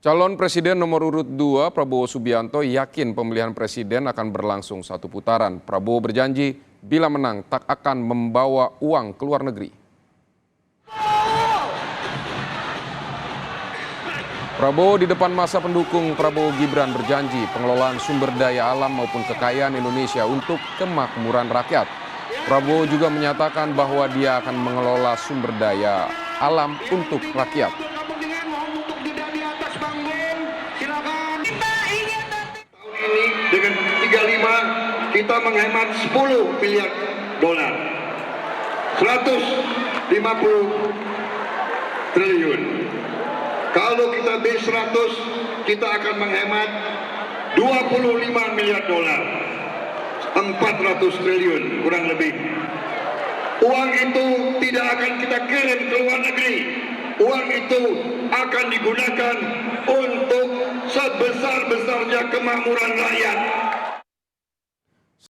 Calon Presiden nomor urut 2 Prabowo Subianto yakin pemilihan presiden akan berlangsung satu putaran. Prabowo berjanji bila menang tak akan membawa uang ke luar negeri. Prabowo di depan masa pendukung Prabowo Gibran berjanji pengelolaan sumber daya alam maupun kekayaan Indonesia untuk kemakmuran rakyat. Prabowo juga menyatakan bahwa dia akan mengelola sumber daya alam untuk rakyat. Tahun ini dengan 35 kita menghemat 10 miliar dolar, 150 triliun. Kalau kita B100 kita akan menghemat 25 miliar dolar, 400 triliun kurang lebih. Uang itu tidak akan kita kirim ke luar negeri. Uang itu akan digunakan untuk sebesar-besarnya kemakmuran rakyat.